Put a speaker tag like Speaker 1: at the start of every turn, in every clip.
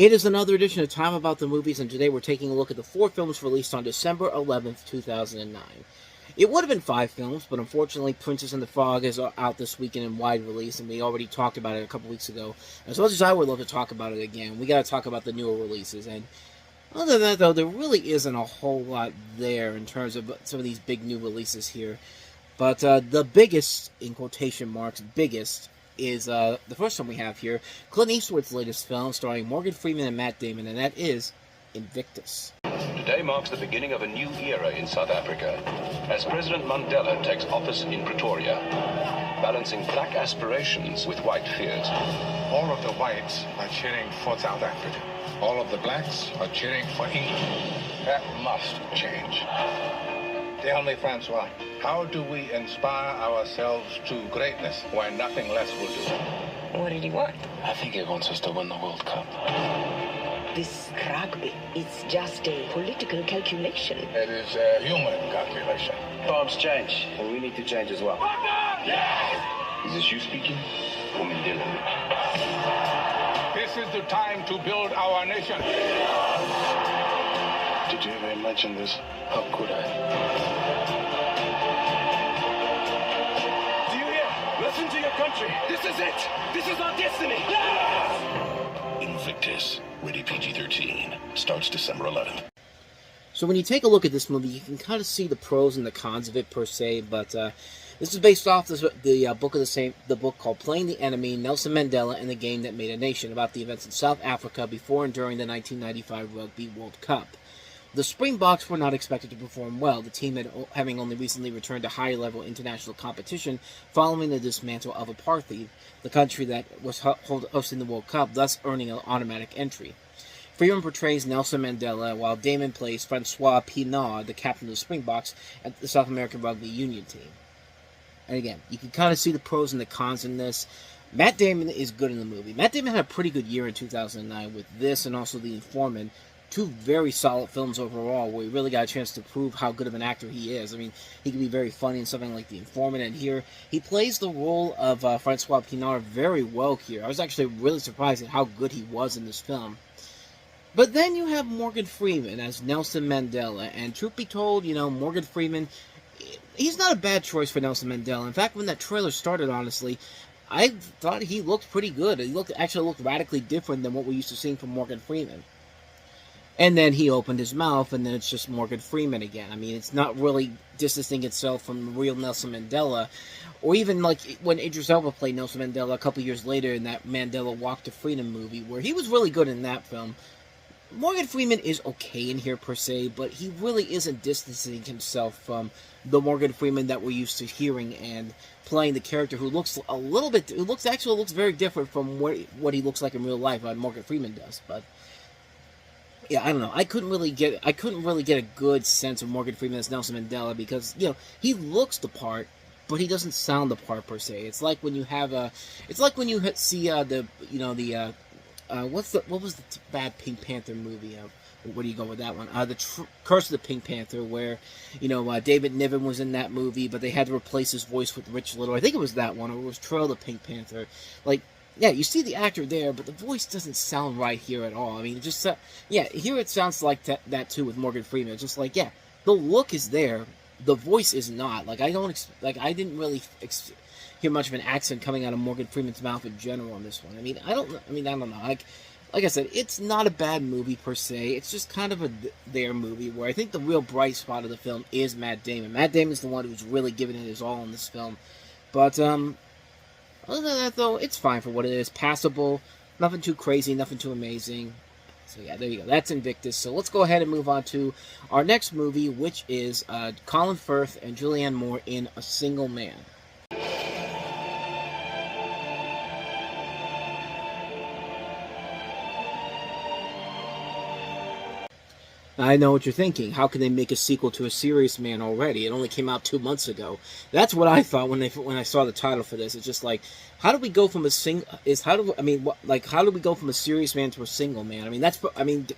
Speaker 1: It is another edition of Time About the Movies, and today we're taking a look at the 4 films released on December 11th, 2009. It would have been 5 films, but unfortunately Princess and the Frog is out this weekend in wide release, and we already talked about it a couple weeks ago. As much as I would love to talk about it again, we gotta talk about the newer releases, and other than that, though, there really isn't a whole lot there in terms of some of these big new releases here. But the biggest, in quotation marks, biggest, is the first one we have here, Clint Eastwood's latest film starring Morgan Freeman and Matt Damon, and that is Invictus.
Speaker 2: Today marks the beginning of a new era in South Africa, as President Mandela takes office in Pretoria, balancing black aspirations with white fears.
Speaker 3: All of the whites are cheering for South Africa. All of the blacks are cheering for England. That must change. Tell me, Francois, how do we inspire ourselves to greatness when nothing less will do?
Speaker 4: What did he want?
Speaker 2: I think he wants us to win the World Cup.
Speaker 4: This rugby is just a political calculation.
Speaker 3: It is a human calculation.
Speaker 5: Times change, and we need to change as well.
Speaker 2: Yes! Is this you speaking? Or Mandela?
Speaker 3: This is the time to build our nation.
Speaker 2: Did you ever imagine this? How could I?
Speaker 5: Do you hear? Listen to your country. This is it. This is our destiny. Yes!
Speaker 2: Invictus, rated PG-13, starts December 11th.
Speaker 1: So when you take a look at this movie, you can kind of see the pros and the cons of it per se, but this is based off the book of the book called Playing the Enemy, Nelson Mandela and the Game That Made a Nation, about the events in South Africa before and during the 1995 Rugby World Cup. The Springboks were not expected to perform well, the team having only recently returned to high-level international competition following the dismantle of apartheid, the country that was hosting the World Cup, thus earning an automatic entry. Freeman portrays Nelson Mandela, while Damon plays Francois Pienaar, the captain of the Springboks at the South American Rugby Union team. And again, you can kind of see the pros and the cons in this. Matt Damon is good in the movie. Matt Damon had a pretty good year in 2009 with this and also The Informant. 2 very solid films overall, where he really got a chance to prove how good of an actor he is. I mean, he can be very funny in something like The Informant, and here he plays the role of Francois Pienaar very well here. I was actually really surprised at how good he was in this film. But then you have Morgan Freeman as Nelson Mandela, and truth be told, you know, Morgan Freeman, he's not a bad choice for Nelson Mandela. In fact, when that trailer started, honestly, I thought he looked pretty good. He actually looked radically different than what we're used to seeing from Morgan Freeman. And then he opened his mouth, and then it's just Morgan Freeman again. I mean, it's not really distancing itself from the real Nelson Mandela. Or even like when Idris Elba played Nelson Mandela a couple years later in that Mandela Walk to Freedom movie, where he was really good in that film. Morgan Freeman is okay in here per se, but he really isn't distancing himself from the Morgan Freeman that we're used to hearing and playing the character who looks a little bit, who looks very different from what he looks like in real life, what Morgan Freeman does. But yeah, I don't know. I couldn't really get a good sense of Morgan Freeman as Nelson Mandela because, you know, he looks the part, but he doesn't sound the part per se. It's like when you have see what was the bad Pink Panther movie? Where do you go with that one? Curse of the Pink Panther, where, you know, David Niven was in that movie, but they had to replace his voice with Rich Little. I think it was that one, or it was Trail the Pink Panther. Like, yeah, you see the actor there, but the voice doesn't sound right here at all. I mean, it just, here it sounds like that too with Morgan Freeman. It's just like, yeah, the look is there, the voice is not. Like, I didn't really hear much of an accent coming out of Morgan Freeman's mouth in general on this one. I don't know. Like I said, it's not a bad movie per se. It's just kind of a there movie where I think the real bright spot of the film is Matt Damon. Matt Damon's the one who's really giving it his all in this film. But other than that, though, it's fine for what it is. Passable. Nothing too crazy. Nothing too amazing. So yeah, there you go. That's Invictus. So let's go ahead and move on to our next movie, which is Colin Firth and Julianne Moore in A Single Man. I know what you're thinking. How can they make a sequel to A Serious Man already? It only came out 2 months ago. That's what I thought when I saw the title for this. It's just like, how do we go from how do we go from A Serious Man to A Single Man?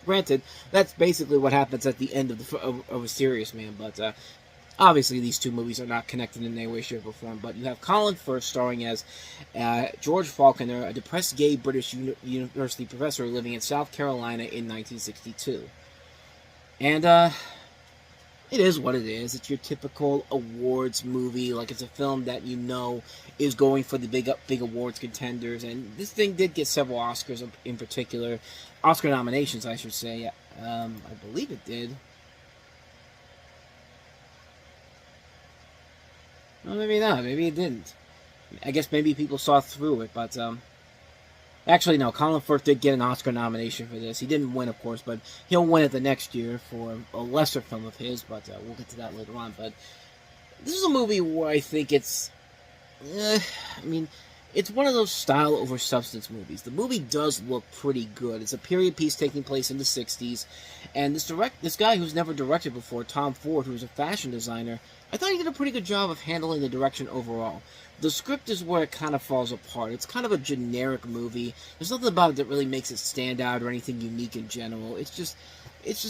Speaker 1: Granted, that's basically what happens at the end of A Serious Man. But Obviously, these two movies are not connected in any way, shape, or form, but you have Colin Firth starring as George Faulkner, a depressed gay British university professor living in South Carolina in 1962. And it is what it is. It's your typical awards movie. Like, it's a film that you know is going for the big awards contenders. And this thing did get several Oscars in particular. Oscar nominations, I should say. I believe it did. Well, maybe not. Maybe it didn't. I guess maybe people saw through it, but, actually, no. Colin Firth did get an Oscar nomination for this. He didn't win, of course, but he'll win it the next year for a lesser film of his, but we'll get to that later on. But this is a movie where I think it's... it's one of those style over substance movies. The movie does look pretty good. It's a period piece taking place in the 60s, and this guy who's never directed before, Tom Ford, who's a fashion designer, I thought he did a pretty good job of handling the direction overall. The script is where it kind of falls apart. It's kind of a generic movie. There's nothing about it that really makes it stand out or anything unique in general. It's just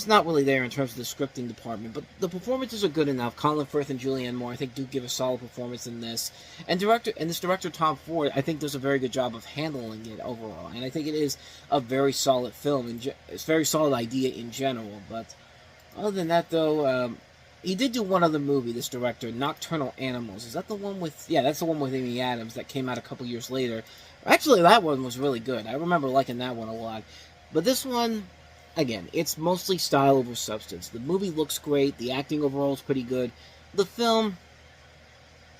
Speaker 1: not really there in terms of the scripting department. But the performances are good enough. Colin Firth and Julianne Moore, I think, do give a solid performance in this. And this director, Tom Ford, I think does a very good job of handling it overall. And I think it is a very solid film. It's a very solid idea in general. But other than that, though... he did do one other movie, this director, Nocturnal Animals. Is that the one with... Yeah, that's the one with Amy Adams that came out a couple years later. Actually, that one was really good. I remember liking that one a lot. But this one, again, it's mostly style over substance. The movie looks great. The acting overall is pretty good. The film,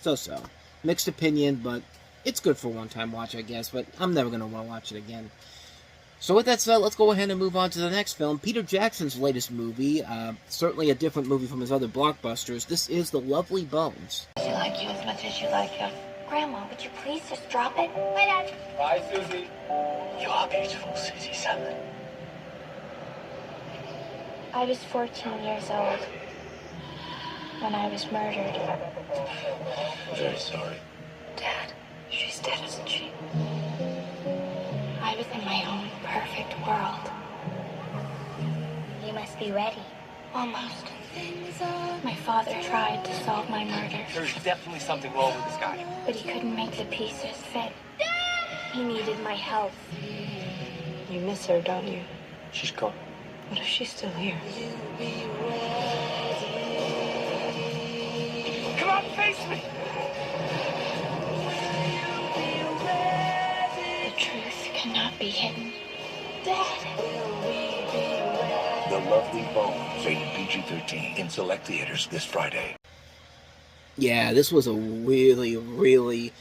Speaker 1: so-so. Mixed opinion, but it's good for a one-time watch, I guess. But I'm never going to want to watch it again. So with that said, let's go ahead and move on to the next film. Peter Jackson's latest movie, certainly a different movie from his other blockbusters. This is The Lovely Bones.
Speaker 6: She like you as much as you like him. Grandma, would you please just drop it? Bye, Dad.
Speaker 5: Bye, Susie.
Speaker 6: You are beautiful, Susie Salmon. I was 14 years old when I was murdered.
Speaker 2: I'm very sorry.
Speaker 6: Dad, she's dead, isn't she? I was in my own perfect world. You must be ready. Almost. My father tried to solve my murder.
Speaker 5: There's definitely something wrong with this guy.
Speaker 6: But he couldn't make the pieces fit. He needed my help.
Speaker 4: You miss her, don't you?
Speaker 5: She's gone.
Speaker 4: What if she's still here?
Speaker 5: Come on, face me!
Speaker 6: The truth cannot be hidden. Dad!
Speaker 7: The Lovely Bones, rated PG-13, in select theaters this Friday.
Speaker 1: Yeah, this was a really, really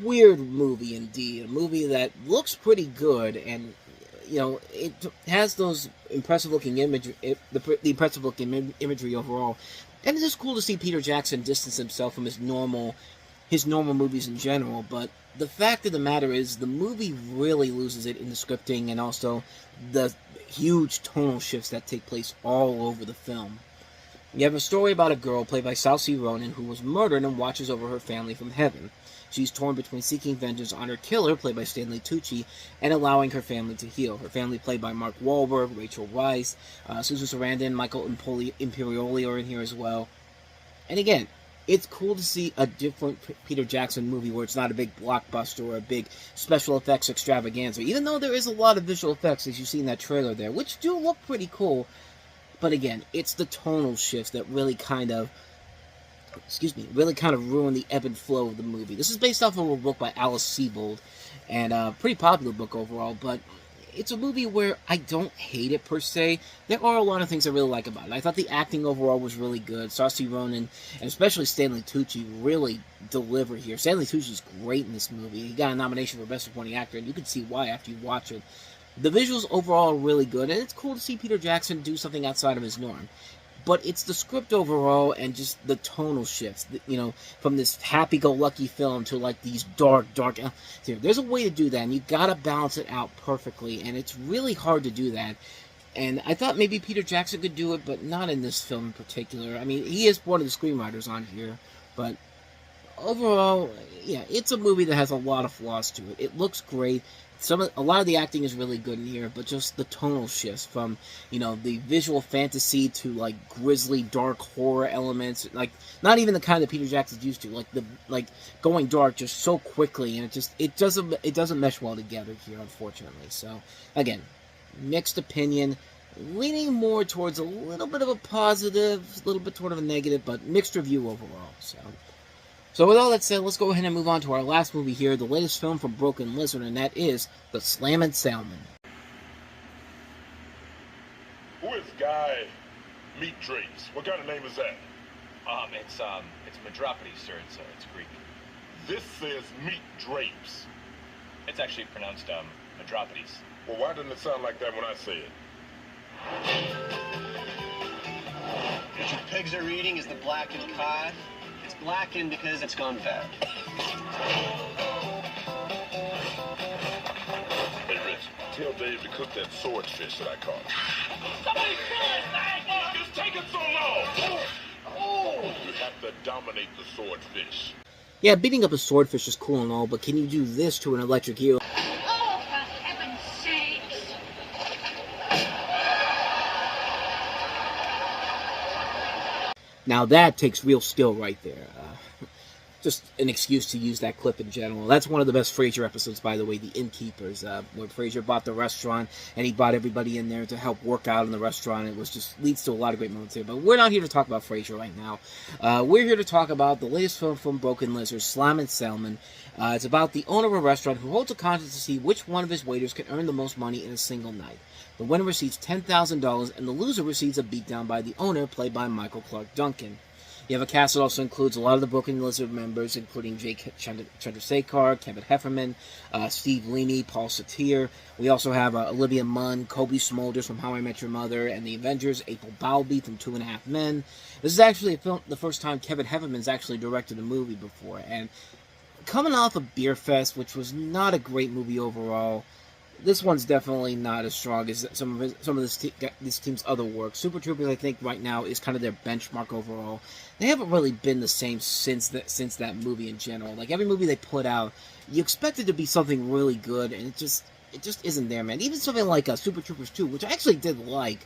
Speaker 1: weird movie indeed. A movie that looks pretty good, and it has those impressive-looking imagery, the impressive-looking imagery overall. And it is cool to see Peter Jackson distance himself from his normal movies in general. But the fact of the matter is, the movie really loses it in the scripting and also the huge tonal shifts that take place all over the film. You have a story about a girl played by Saoirse Ronan who was murdered and watches over her family from heaven. She's torn between seeking vengeance on her killer, played by Stanley Tucci, and allowing her family to heal. Her family, played by Mark Wahlberg, Rachel Weisz, Susan Sarandon, Michael Imperioli are in here as well. And again, it's cool to see a different Peter Jackson movie where it's not a big blockbuster or a big special effects extravaganza, even though there is a lot of visual effects, as you see in that trailer there, which do look pretty cool. But again, it's the tonal shifts that really kind of ruin the ebb and flow of the movie. This is based off of a book by Alice Sebold, and a pretty popular book overall, but it's a movie where I don't hate it per se. There are a lot of things I really like about it. I thought the acting overall was really good. Saoirse Ronan, and especially Stanley Tucci, really deliver here. Stanley Tucci's great in this movie. He got a nomination for Best Supporting Actor, and you can see why after you watch it. The visuals overall are really good, and it's cool to see Peter Jackson do something outside of his norm. But it's the script overall and just the tonal shifts, from this happy-go-lucky film to, like, these dark... There's a way to do that, and you gotta balance it out perfectly, and it's really hard to do that. And I thought maybe Peter Jackson could do it, but not in this film in particular. I mean, he is one of the screenwriters on here, but overall, yeah, it's a movie that has a lot of flaws to it. It looks great. a lot of the acting is really good in here, but just the tonal shifts from, you know, the visual fantasy to like grisly dark horror elements, like not even the kind that Peter Jackson's used to, like going dark just so quickly, and it doesn't mesh well together here, unfortunately. So again, mixed opinion, leaning more towards a little bit of a positive, a little bit toward of a negative, but mixed review overall. So with all that said, let's go ahead and move on to our last movie here, the latest film from Broken Lizard, and that is The Slammin Salmon.
Speaker 8: Who is Guy Meat Drapes? What kind of name is that?
Speaker 9: It's Metropolis, sir. It's Greek.
Speaker 8: This says Meat Drapes.
Speaker 9: It's actually pronounced, Metropolis.
Speaker 8: Well, why doesn't it sound like that when I say it?
Speaker 10: What you pigs are eating is the blackened cod. It's blackened because it's gone bad.
Speaker 8: Hey, Rich, tell Dave to cook that swordfish that I caught.
Speaker 5: Somebody kill it! It's taking so long!
Speaker 8: Oh! You have to dominate the swordfish.
Speaker 1: Yeah, beating up a swordfish is cool and all, but can you do this to an electric eel?
Speaker 6: Oh, for heaven's sakes!
Speaker 1: Now that takes real skill right there. Just an excuse to use that clip in general. That's one of the best Frasier episodes, by the way, The Innkeepers, where Frasier bought the restaurant, and he brought everybody in there to help work out in the restaurant. It was just leads to a lot of great moments here. But we're not here to talk about Frasier right now. We're here to talk about the latest film from Broken Lizard, Slammin Salmon. It's about the owner of a restaurant who holds a contest to see which one of his waiters can earn the most money in a single night. The winner receives $10,000, and the loser receives a beatdown by the owner, played by Michael Clark Duncan. You have a cast that also includes a lot of the Broken Lizard members, including Jake Chandrasekhar, Kevin Heffernan, Steve Leamy, Paul Satir. We also have Olivia Munn, Kobe Smulders from How I Met Your Mother, and the Avengers, April Bowlby from 2.5 Men. This is actually the first time Kevin Hefferman's actually directed a movie before, and coming off of Beer Fest, which was not a great movie overall, this one's definitely not as strong as some of this team's other work. Super Troopers, I think, right now is kind of their benchmark overall. They haven't really been the same since that movie in general. Like, every movie they put out, you expect it to be something really good, and it just isn't there, man. Even something like Super Troopers 2, which I actually did like.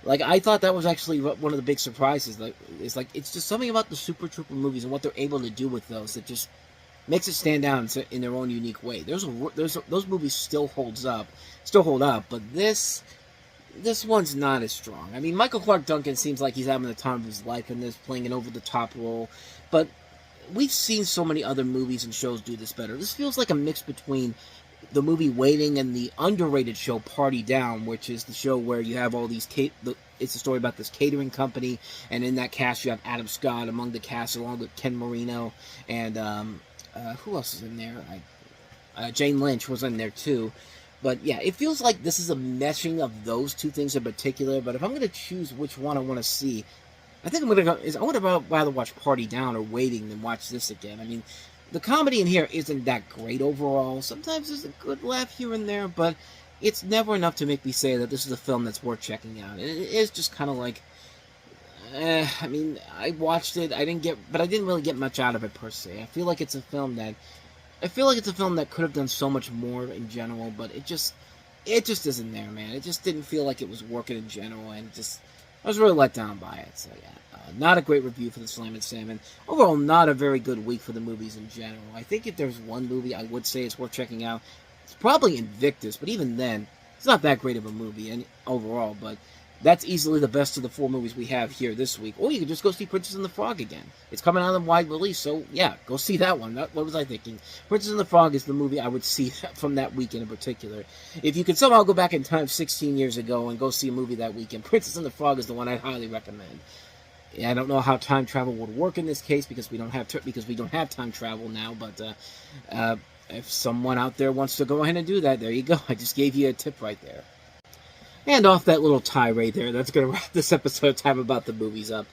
Speaker 1: Like, I thought that was actually one of the big surprises. It's just something about the Super Trooper movies and what they're able to do with those that just makes it stand out in their own unique way. Those movies still hold up, but this one's not as strong. I mean, Michael Clark Duncan seems like he's having the time of his life in this, playing an over-the-top role, but we've seen so many other movies and shows do this better. This feels like a mix between the movie Waiting and the underrated show Party Down, which is the show where you have all these it's a story about this catering company, and in that cast you have Adam Scott among the cast, along with Ken Marino, and who else is in there? Jane Lynch was in there too. But yeah, it feels like this is a meshing of those two things in particular. But if I'm going to choose which one I want to see, I think I would rather watch Party Down or Waiting than watch this again. I mean, the comedy in here isn't that great overall. Sometimes there's a good laugh here and there, but it's never enough to make me say that this is a film that's worth checking out. It is just kind of like, I mean, I watched it. I didn't really get much out of it per se. I feel like it's a film that could have done so much more in general, but it just isn't there, man. It just didn't feel like it was working in general, and I was really let down by it. So yeah, not a great review for the Slammin Salmon. Overall, not a very good week for the movies in general. I think if there's one movie I would say it's worth checking out, it's probably Invictus, but even then, it's not that great of a movie overall, but that's easily the best of the 4 movies we have here this week. Or you could just go see Princess and the Frog again. It's coming out on wide release, so yeah, go see that one. What was I thinking? Princess and the Frog is the movie I would see from that weekend in particular. If you could somehow go back in time 16 years ago and go see a movie that weekend, Princess and the Frog is the one I'd highly recommend. I don't know how time travel would work in this case because we don't have time travel now, but if someone out there wants to go ahead and do that, there you go. I just gave you a tip right there. And off that little tirade there, that's going to wrap this episode of Time About the Movies up.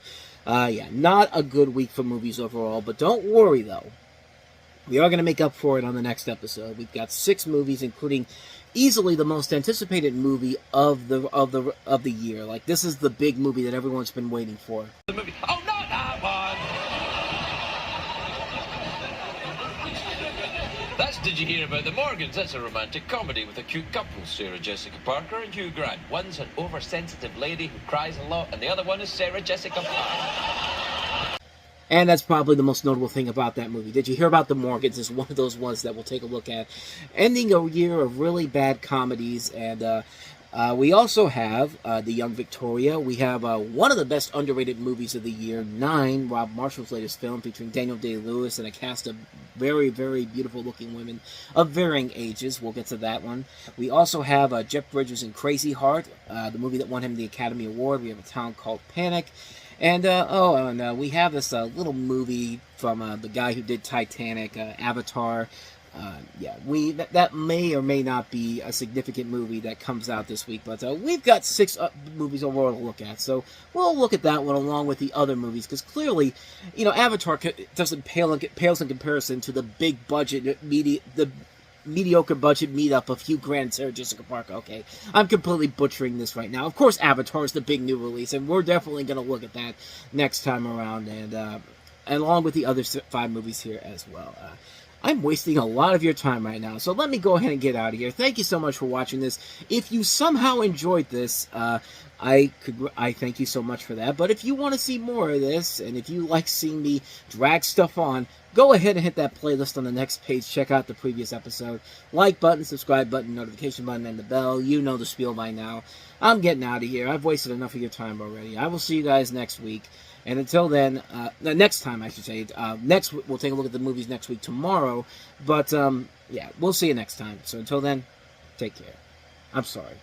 Speaker 1: Yeah, not a good week for movies overall, but don't worry, though. We are going to make up for it on the next episode. We've got 6 movies, including easily the most anticipated movie of the year. Like, this is the big movie that everyone's been waiting for.
Speaker 5: The movie. Oh, not that one! That's
Speaker 11: Did you hear about the Morgans? That's a romantic comedy with a cute couple, Sarah Jessica Parker and Hugh Grant. One's an oversensitive lady who cries a lot, and the other one is Sarah Jessica Parker.
Speaker 1: And that's probably the most notable thing about that movie. Did you hear about the Morgans? It's one of those ones that we'll take a look at. Ending a year of really bad comedies, and we also have The Young Victoria. We have one of the best underrated movies of the year, 9, Rob Marshall's latest film, featuring Daniel Day-Lewis and a cast of very, very beautiful-looking women of varying ages. We'll get to that one. We also have Jeff Bridges in Crazy Heart, the movie that won him the Academy Award. We have A Town Called Panic. And, we have this little movie from the guy who did Titanic, Avatar. That may or may not be a significant movie that comes out this week, but we've got 6 movies overall to look at, so we'll look at that one along with the other movies, because clearly, Avatar doesn't pales in comparison to the big budget, the mediocre budget meetup of Hugh Grant and Sarah Jessica Parker. Okay, I'm completely butchering this right now. Of course, Avatar is the big new release, and we're definitely going to look at that next time around, and along with the other 5 movies here as well. I'm wasting a lot of your time right now, so let me go ahead and get out of here. Thank you so much for watching this. If you somehow enjoyed this, I thank you so much for that. But if you want to see more of this, and if you like seeing me drag stuff on, go ahead and hit that playlist on the next page. Check out the previous episode. Like button, subscribe button, notification button, and the bell. You know the spiel by now. I'm getting out of here. I've wasted enough of your time already. I will see you guys next week. And until then, next time, I should say. We'll take a look at the movies next week, tomorrow. But, we'll see you next time. So until then, take care. I'm sorry.